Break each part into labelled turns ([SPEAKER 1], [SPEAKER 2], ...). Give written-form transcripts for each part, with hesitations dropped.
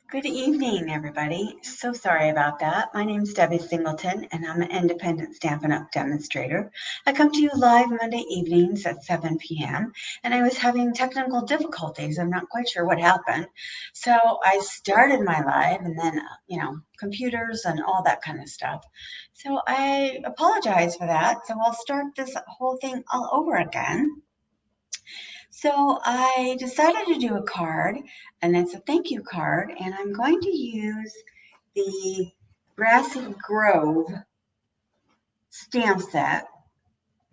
[SPEAKER 1] Good evening, everybody. So sorry about that. My name is Debbie Singleton, and I'm an independent Stampin' Up! Demonstrator. I come to you live Monday evenings at 7 p.m., and I was having technical difficulties. I'm not quite sure what happened. So I started my live, and then, computers and all that kind of stuff. So I apologize for that. So I'll start this whole thing all over again. So I decided to do a card, and it's a thank you card, and I'm going to use the Grassy Grove stamp set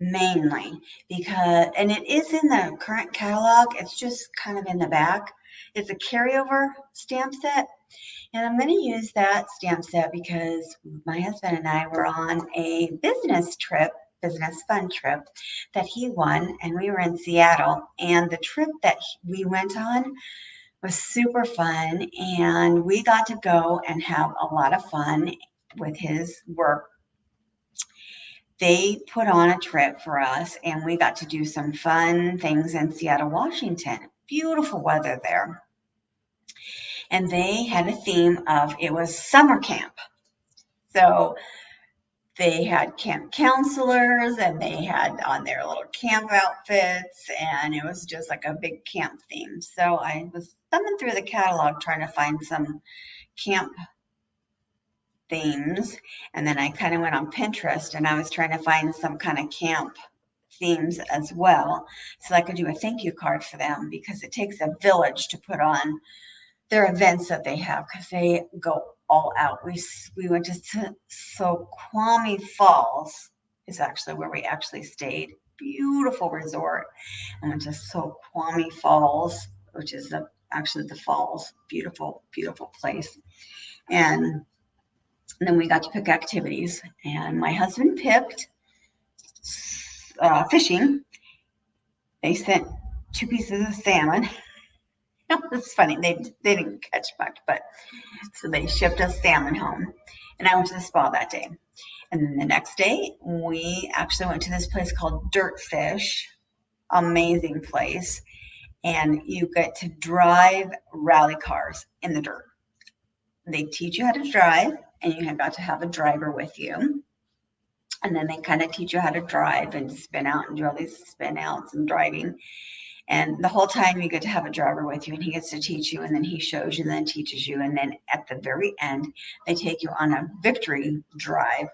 [SPEAKER 1] mainly and it is in the current catalog. It's just kind of in the back. It's a carryover stamp set, and I'm going to use that stamp set because my husband and I were on a business fun trip that he won, and we were in Seattle. And the trip that we went on was super fun, and we got to go and have a lot of fun with his work. They put on a trip for us, and we got to do some fun things in Seattle, Washington. Beautiful weather there. And they had a theme of it was summer camp. So they had camp counselors, and they had on their little camp outfits, and it was just like a big camp theme. So I was thumbing through the catalog trying to find some camp themes, and then I kind of went on Pinterest and I was trying to find some kind of camp themes as well, so I could do a thank you card for them, because it takes a village to put on their events that they have, because they go all out. We went to Snoqualmie Falls is actually where we actually stayed. Beautiful resort. I went to Snoqualmie Falls, which is actually the falls. Beautiful, beautiful place. And then we got to pick activities, and my husband picked fishing. They sent 2 pieces of salmon. It's funny, they didn't catch much, but so they shipped us salmon home. And I went to the spa that day. And then the next day, we actually went to this place called Dirtfish. Amazing place. And you get to drive rally cars in the dirt. They teach you how to drive, and you got to have a driver with you. And then they kind of teach you how to drive and spin out and do all these spin outs and driving. And the whole time you get to have a driver with you, and he gets to teach you, and then he shows you and then teaches you. And then at the very end, they take you on a victory drive.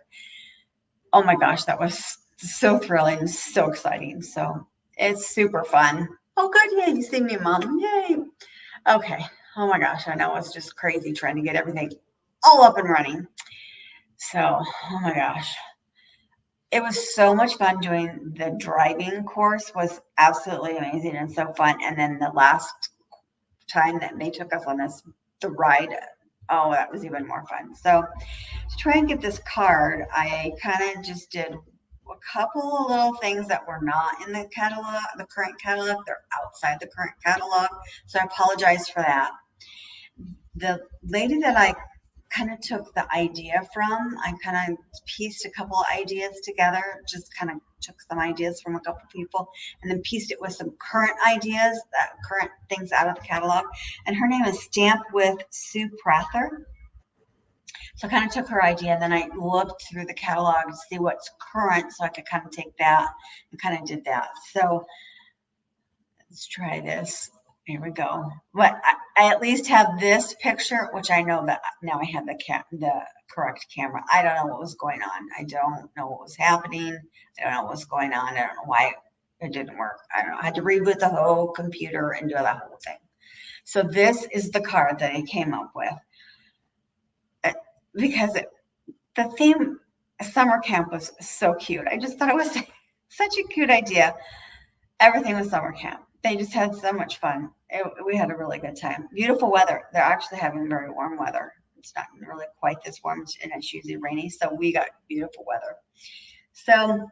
[SPEAKER 1] Oh my gosh, that was so thrilling, so exciting. So it's super fun. Oh, good. Yeah, you see me, Mom. Yay. Okay. Oh my gosh, I know it's just crazy trying to get everything all up and running. So, oh my gosh. It was so much fun. Doing the driving course was absolutely amazing and so fun. And then the last time that they took us on the ride, oh, that was even more fun. So to try and get this card, I kind of just did a couple of little things that were not in the catalog, the current catalog. They're outside the current catalog. So I apologize for that. The lady that I kind of took the idea from, I kind of pieced a couple of ideas together, just kind of took some ideas from a couple people and then pieced it with some current ideas, current things out of the catalog. And her name is Stamp with Sue Prather. So I kind of took her idea, and then I looked through the catalog to see what's current, so I could kind of take that and kind of did that. So let's try this. Here we go. But I at least have this picture, which I know that now I have the correct camera. I don't know what was going on. I don't know what was happening. I don't know what was going on. I don't know why it didn't work. I don't know. I had to reboot the whole computer and do that whole thing. So this is the card that I came up with. Because the theme summer camp was so cute. I just thought it was such a cute idea. Everything was summer camp. They just had so much fun. We had a really good time. Beautiful weather. They're actually having very warm weather. It's not really quite this warm, and it's usually rainy, so we got beautiful weather. So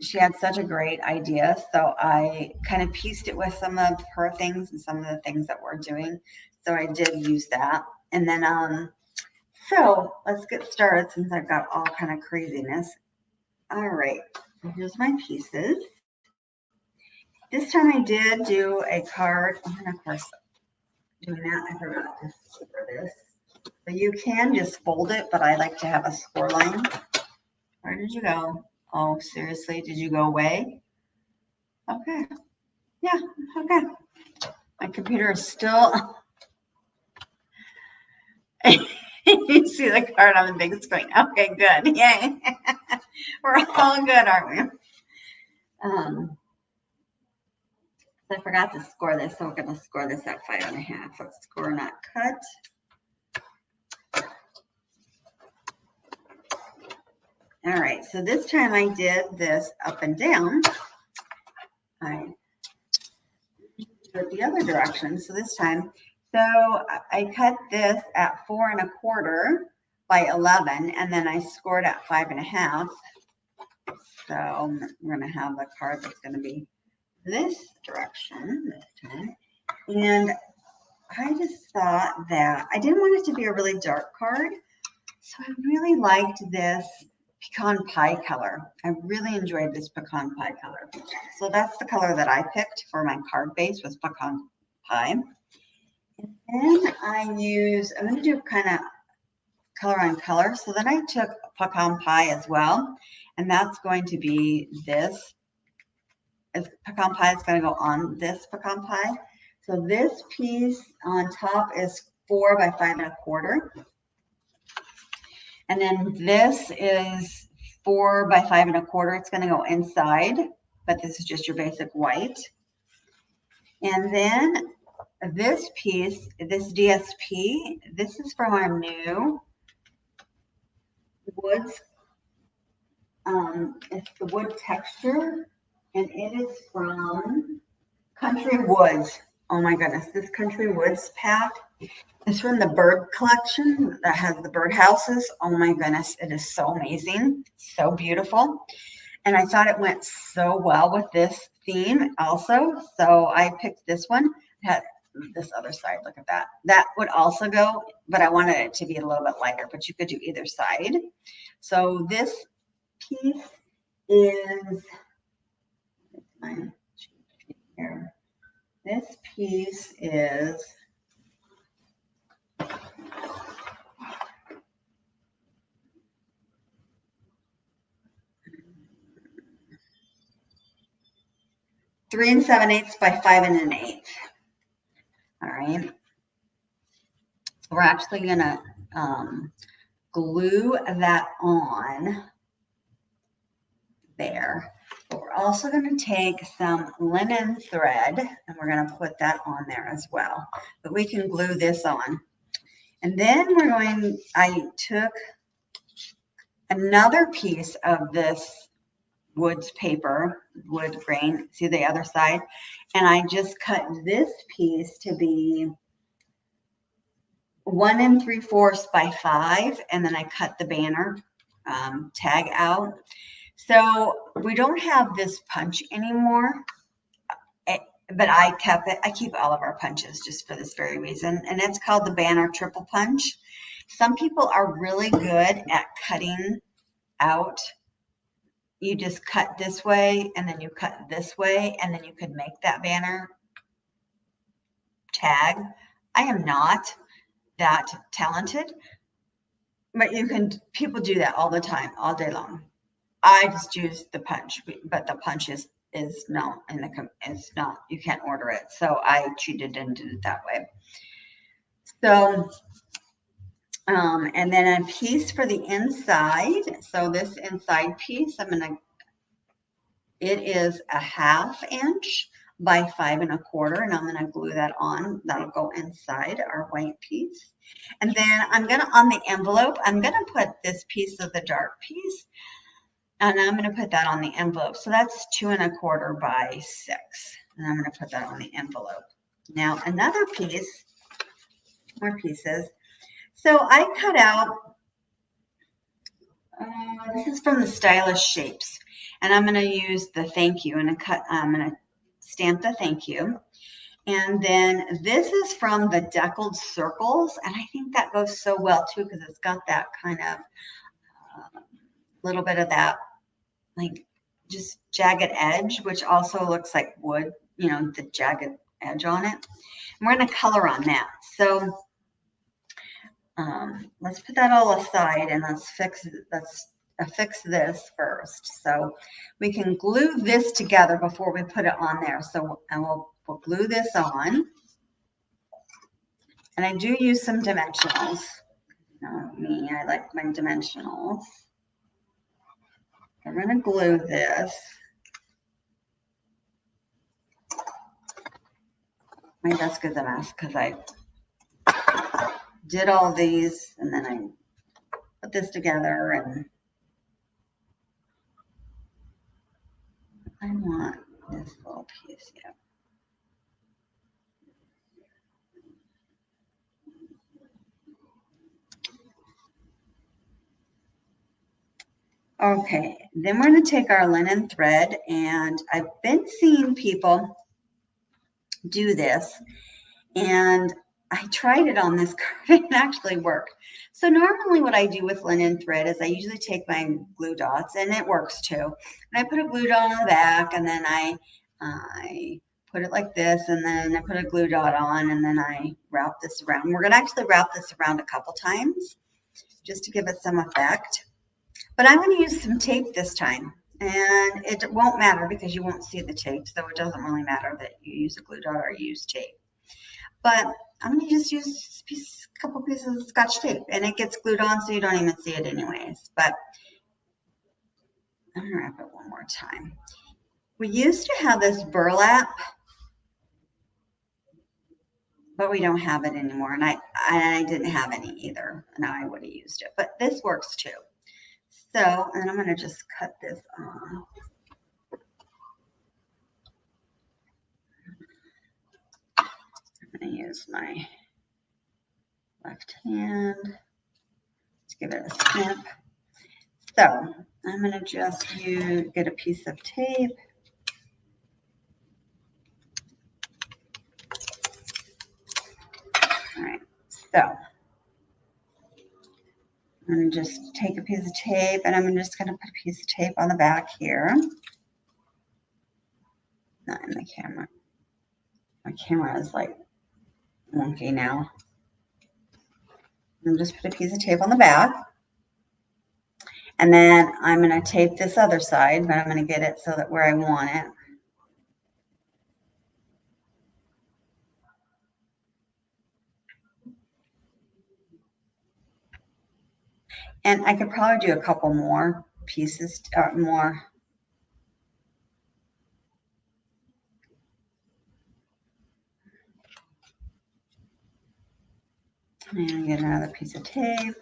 [SPEAKER 1] she had such a great idea, so I kind of pieced it with some of her things and some of the things that we're doing. So I did use that. And then so let's get started, since I've got all kind of craziness. All right, here's my pieces. This time I did do a card, and of course doing that. I forgot to score this. So you can just fold it, but I like to have a score line. Where did you go? Oh, seriously? Did you go away? Okay. Yeah, okay. My computer is still. You see the card on the big screen. Okay, good. Yay. We're all good, aren't we? I forgot to score this, so we're going to score this at 5.5. Let's score not cut. All right, so this time I did this up and down. I did the other direction. So this time, so I cut this at 4.25 by 11, and then I scored at 5.5. So we're going to have the card that's going to be this direction this time. And I just thought that I didn't want it to be a really dark card. So I really liked this pecan pie color. I really enjoyed this pecan pie color. So that's the color that I picked for my card base, was pecan pie. And then I'm going to do kind of color on color. So then I took pecan pie as well. And that's going to be this. Pecan pie is going to go on this pecan pie. So this piece on top is 4 by 5.25. And then this is 4 by 5.25. It's going to go inside, but this is just your basic white. And then this piece, this DSP, this is from our new woods. It's the wood texture, and it is from Country Woods. Oh my goodness, this Country Woods pack is from the bird collection that has the bird houses. Oh my goodness, it is so amazing, so beautiful. And I thought it went so well with this theme also. So I picked this one. It had this other side, look at that. That would also go, but I wanted it to be a little bit lighter, but you could do either side. So this piece is, here. This piece is 3 7/8 by 5 1/8. All right. So we're actually gonna glue that on there. But we're also going to take some linen thread and we're going to put that on there as well. But we can glue this on. And then I took another piece of this wood paper, wood grain, see the other side, and I just cut this piece to be 1 3/4 by 5, and then I cut the banner tag out. So we don't have this punch anymore, but I kept it. I keep all of our punches just for this very reason, and it's called the banner triple punch. Some people are really good at cutting out. You just cut this way, and then you cut this way, and then you could make that banner tag. I am not that talented, but people do that all the time, all day long. I just use the punch, but the punch is not it's not, you can't order it. So I cheated and did it that way. So, and then a piece for the inside. So this inside piece, it is 1/2 inch by 5 1/4, and I'm going to glue that on. That'll go inside our white piece. And then on the envelope, I'm going to put this piece of the dark piece, and I'm going to put that on the envelope. So that's 2 1/4 by 6. And I'm going to put that on the envelope. Now another piece, more pieces. So I cut out, this is from the Stylish Shapes. And I'm going to use the thank you, and I'm going to stamp the thank you. And then this is from the Deckled Circles. And I think that goes so well too, because it's got that kind of little bit of that, like just jagged edge, which also looks like wood, the jagged edge on it. And we're going to color on that. So let's put that all aside and let's fix this first. So we can glue this together before we put it on there. So we'll glue this on. And I do use some dimensionals. Me, I like my dimensionals. I'm going to glue this. My desk is a mess because I did all these and then I put this together, and I want this little piece here. Okay, then we're going to take our linen thread, and I've been seeing people do this, and I tried it on this card. It actually worked. So normally what I do with linen thread is I usually take my glue dots, and it works too. And I put a glue dot on the back, and then I put it like this, and then I put a glue dot on, and then I wrap this around. We're going to actually wrap this around a couple times just to give it some effect. But I'm going to use some tape this time, and it won't matter because you won't see the tape, so it doesn't really matter that you use a glue dot or you use tape. But I'm going to just use a couple pieces of Scotch tape, and it gets glued on so you don't even see it anyways. But I'm going to wrap it one more time. We used to have this burlap, but we don't have it anymore, and I didn't have any either, and I would have used it. But this works too. So, and I'm going to just cut this off. I'm going to use my left hand to give it a snip. So I'm going to just get a piece of tape. All right, so I'm going to just take a piece of tape, and I'm just going to put a piece of tape on the back here. Not in the camera. My camera is like wonky now. And just put a piece of tape on the back. And then I'm going to tape this other side, but I'm going to get it so that where I want it. And I could probably do a couple more pieces, more. And get another piece of tape.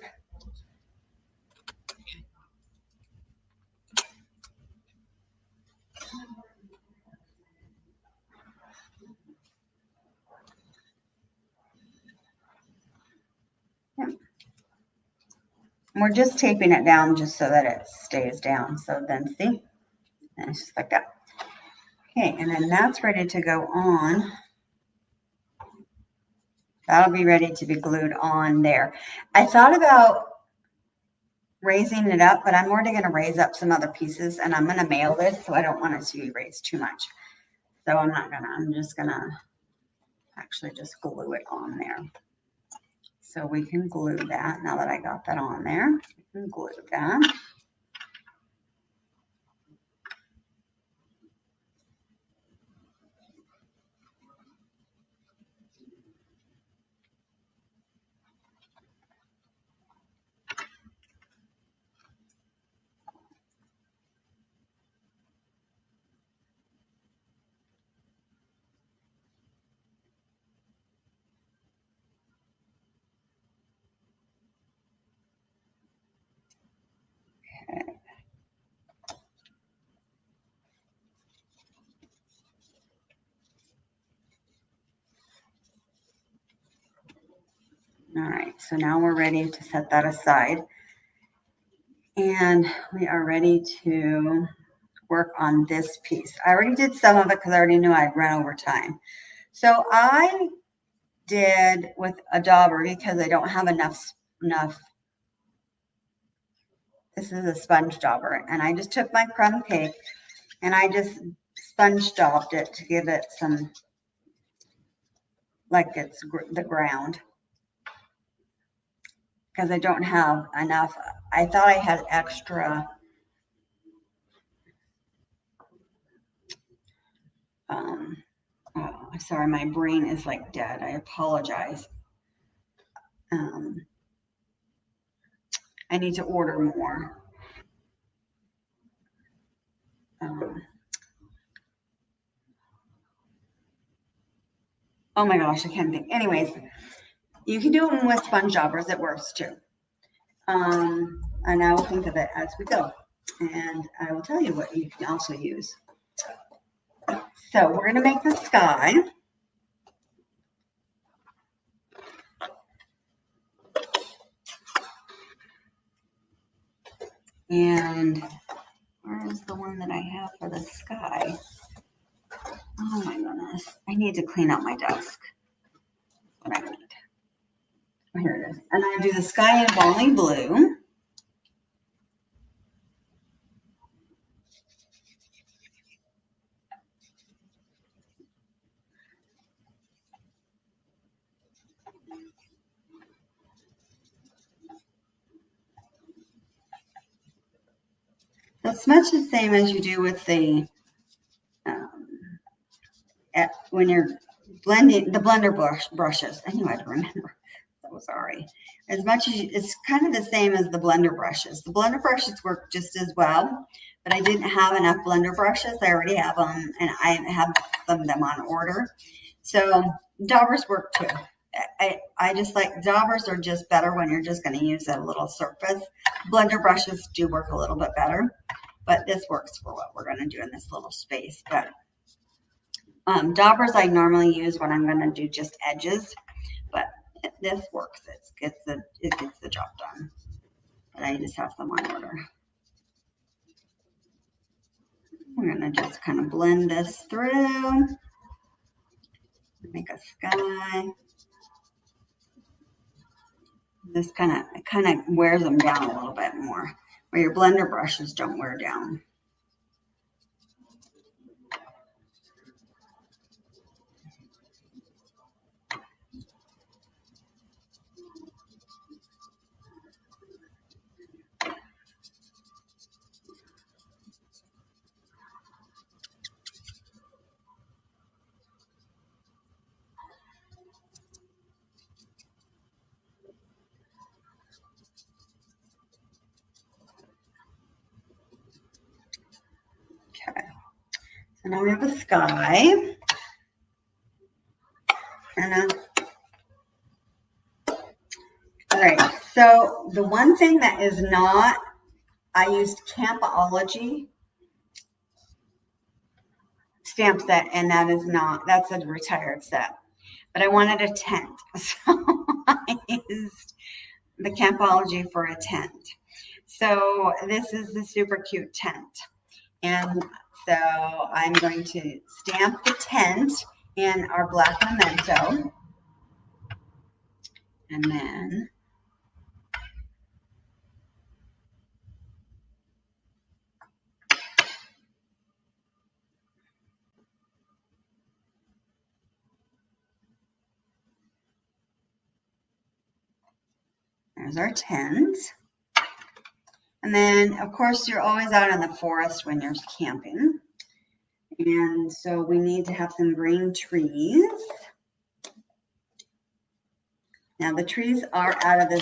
[SPEAKER 1] Yep. And we're just taping it down just so that it stays down. So then see, and it's just like that. Okay, and then that's ready to go on. That'll be ready to be glued on there. I thought about raising it up, but I'm already going to raise up some other pieces, and I'm going to mail this, so I don't want it to be raised too much. So I'm just going to actually just glue it on there. So we can glue that. Now that I got that on there, we can glue that. Okay. All right, so now we're ready to set that aside. And we are ready to work on this piece. I already did some of it because I already knew I'd run over time. So I did with a dauber because I don't have enough. This is a sponge dauber, and I just took my crumb cake and I just sponge daubed it to give it some like it's the ground, because I don't have enough. I thought I had extra oh, sorry, my brain is like dead. I apologize. I need to order more. Oh my gosh, I can't think. Anyways, you can do them with sponge daubers. It works too. And I will think of it as we go. And I will tell you what you can also use. So we're going to make the sky. And where is the one that I have for the sky? Oh my goodness. I need to clean up my desk. What I need. Oh, here it is. And I do the sky in Bonnie blue. That's much the same as you do with the when you're blending the blender brushes. I knew I'd remember. So sorry. As much as it's kind of the same as the blender brushes. The blender brushes work just as well, but I didn't have enough blender brushes. I already have them, and I have them on order. So daubers work too. I just like daubers are just better when you're just going to use a little surface. Blender brushes do work a little bit better, but this works for what we're going to do in this little space. But daubers I normally use when I'm going to do just edges, but this works. It gets the job done. But I just have them on order. We're going to just kind of blend this through. Make a sky. This kind of wears them down a little bit more, where your blender brushes don't wear down. Okay, so now we have a sky. And all right, so the one thing that is not, I used Campology stamp set, and that is not, that's a retired set. But I wanted a tent, so I used the Campology for a tent. So this is the super cute tent. And so I'm going to stamp the tent in our black memento. And then there's our tent. And then, of course, you're always out in the forest when you're camping. And so we need to have some green trees. Now the trees are out of the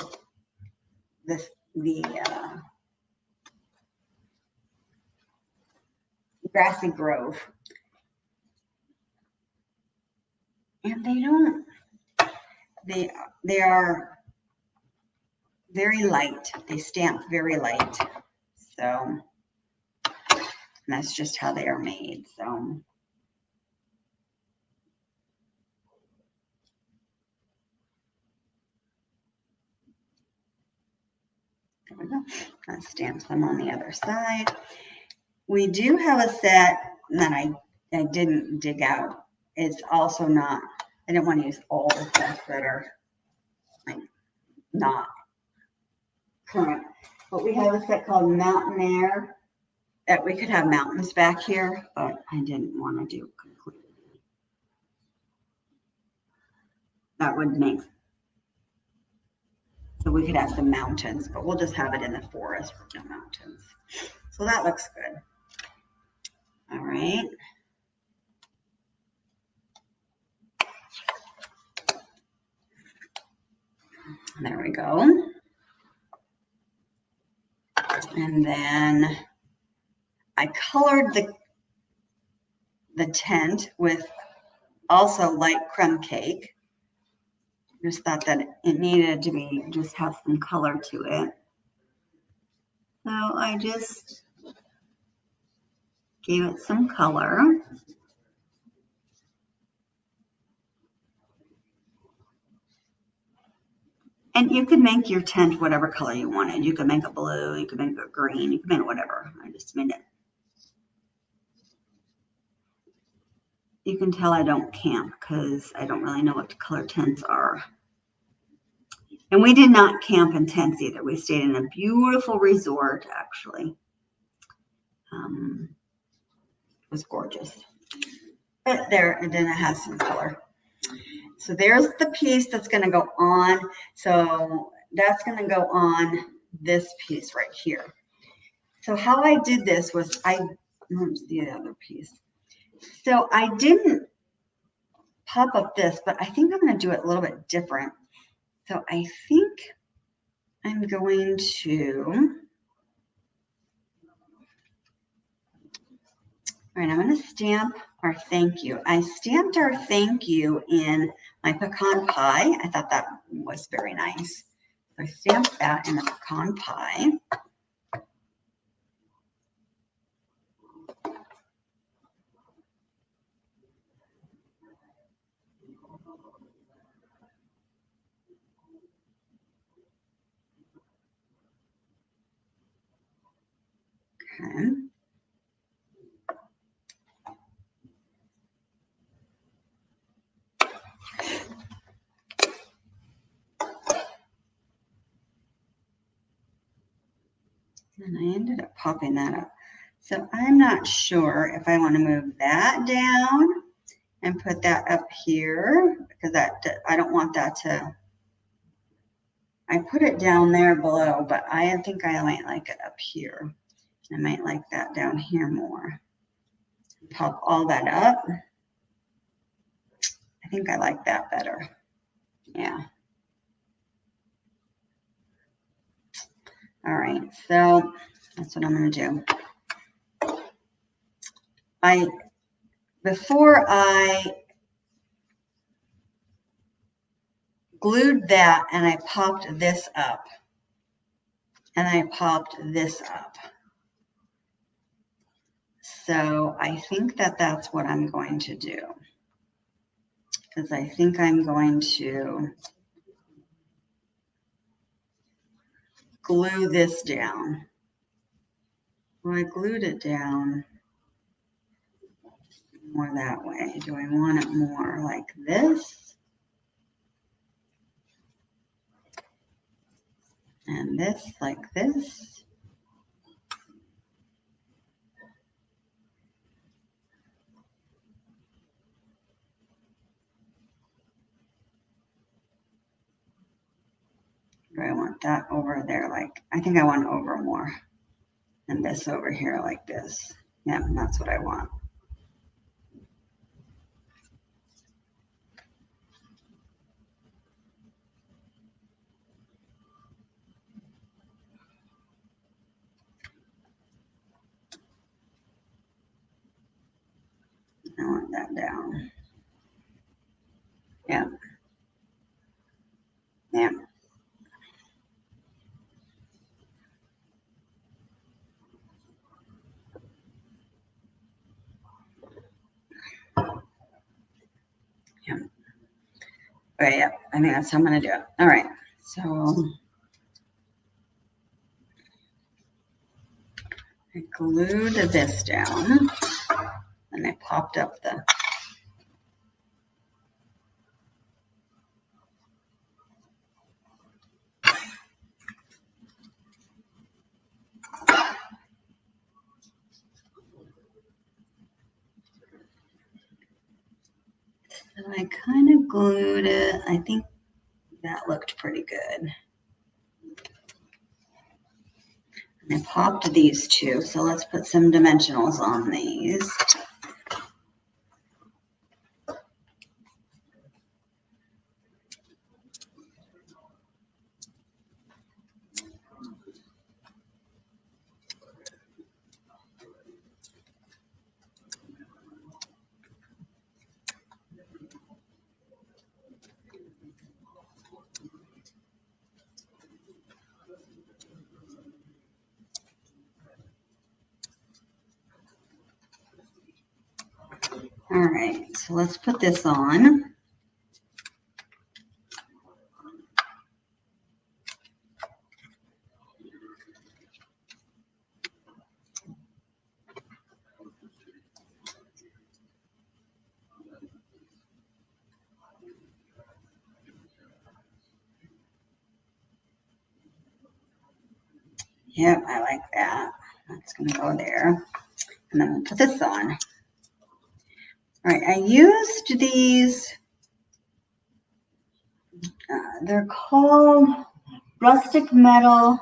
[SPEAKER 1] grassy grove. And they are very light. They stamp very light. So that's just how they are made. So there we go. That stamps them on the other side. We do have a set that I didn't dig out. It's also not, I didn't want to use all the sets that are like not current. But we have a set called Mountain Air that we could have mountains back here, but I didn't want to do completely. that would make, so we could have some mountains, but we'll just have it in the forest with no mountains. So that looks good. All right. There we go. And then I colored the tent with also light crumb cake. Just thought that it needed to be, just have some color to it. So I just gave it some color. And you could make your tent whatever color you wanted. You could make it blue, you could make it green, you could make it whatever. I just made it. You can tell I don't camp because I don't really know what color tents are. And we did not camp in tents either. We stayed in a beautiful resort, actually. It was gorgeous. But there, and then it has some color. So there's the piece that's going to go on. So that's going to go on this piece right here. So how I did this was where's the other piece? So I didn't pop up this, but I think I'm going to do it a little bit different. So I think I'm going to, all right, I'm going to stamp our thank you. I stamped our thank you in my pecan pie. I thought that was very nice. So I stamped that in the pecan pie. Okay. And I ended up popping that up. So I'm not sure if I want to move that down and put that up here because I don't want that to, I put it down there below, but I think I might like it up here. I might like that down here more. Pop all that up. I think I like that better. Yeah. All right, so that's what I'm going to do. Before I glued that and I popped this up and I popped this up. So I think that that's what I'm going to do because I think I'm going to glue this down. Well, I glued it down more that way. Do I want it more like this? And this like this? Do I want that over there? Like, I think I want over more. And this over here like this. Yeah, that's what I want. I want that down. Yeah. Yeah. Yeah. Okay, yeah. I think that's how I'm going to do it. All right. So I glued this down and I popped up the So I kind of glued it. I think that looked pretty good. And I popped these two, so let's put some dimensionals on these. All right, so let's put this on. Yep, I like that. That's going to go there. And then we'll put this on. All right, I used these, they're called rustic metal.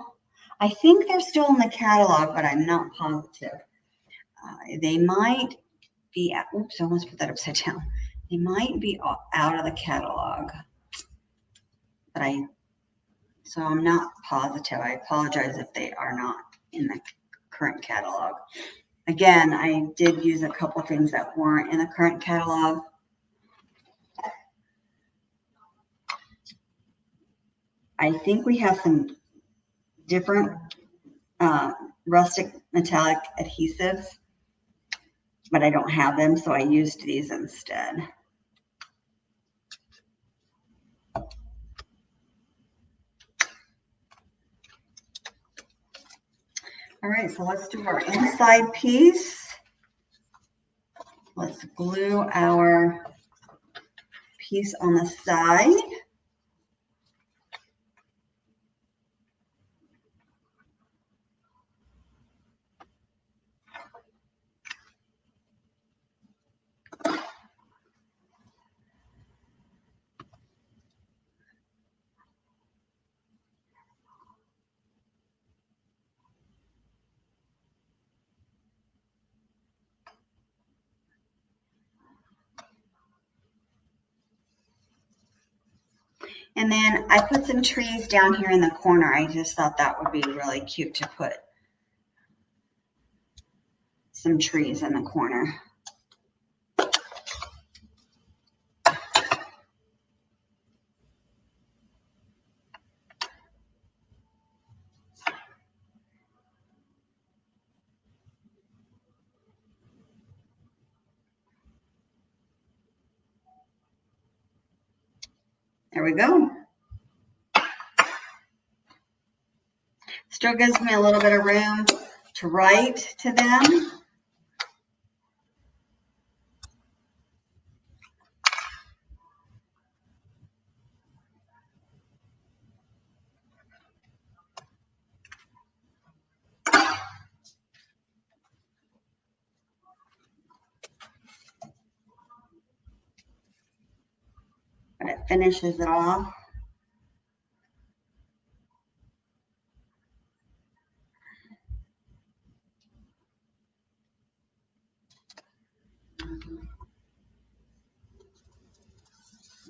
[SPEAKER 1] I think they're still in the catalog, but I'm not positive. They might be, oops, I almost put that upside down. They might be out of the catalog, but so I'm not positive. I apologize if they are not in the current catalog. Again, I did use a couple things that weren't in the current catalog. I think we have some different rustic metallic adhesives, but I don't have them, so I used these instead. All right, so let's do our inside piece. Let's glue our piece on the side. And then I put some trees down here in the corner. I just thought that would be really cute to put some trees in the corner. There we go. Still gives me a little bit of room to write to them. But it finishes it off.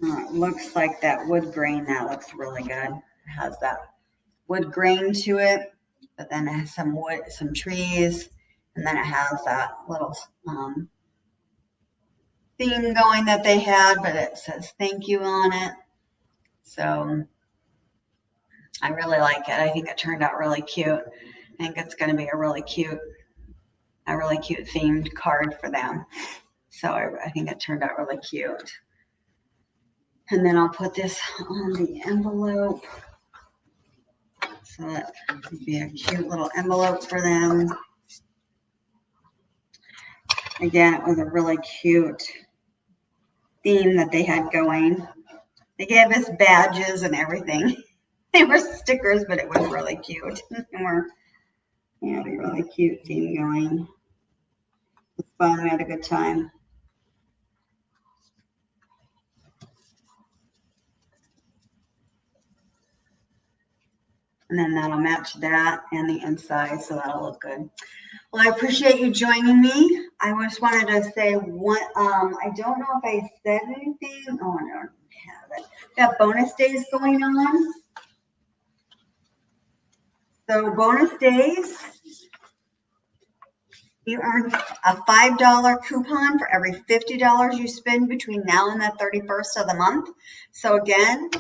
[SPEAKER 1] It looks like that wood grain. That looks really good. It has that wood grain to it, but then it has some wood, some trees, and then it has that little theme going that they had, but it says thank you on it. So I really like it. I think it turned out really cute. I think it's going to be a really cute themed card for them. So I think it turned out really cute. And then I'll put this on the envelope. So that would be a cute little envelope for them. Again, it was a really cute theme that they had going. They gave us badges and everything. They were stickers, but it was really cute. We had a really cute theme going. It was fun. We had a good time. And then that'll match that and the inside, so that'll look good. Well, I appreciate you joining me. I just wanted to say one, I don't know if I said anything. Oh, I don't have it. Got bonus days going on. So bonus days, you earn a $5 coupon for every $50 you spend between now and the 31st of the month. So again,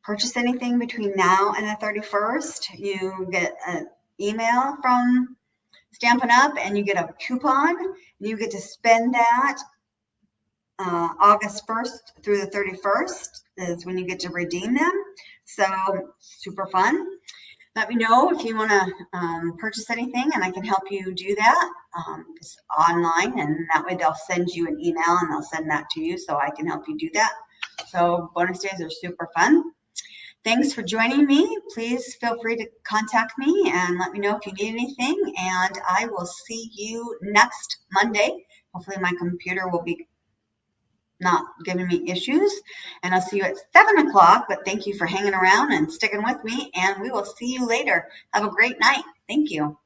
[SPEAKER 1] purchase anything between now and the 31st, you get an email from Stampin' Up! And you get a coupon. And you get to spend that August 1st through the 31st is when you get to redeem them. So super fun. Let me know if you want to purchase anything, and I can help you do that. It's online, and that way they'll send you an email and they'll send that to you, so I can help you do that. So bonus days are super fun. Thanks for joining me. Please feel free to contact me and let me know if you need anything, and I will see you next Monday. Hopefully my computer will be not giving me issues, and I'll see you at 7 o'clock, but thank you for hanging around and sticking with me, and we will see you later. Have a great night. Thank you.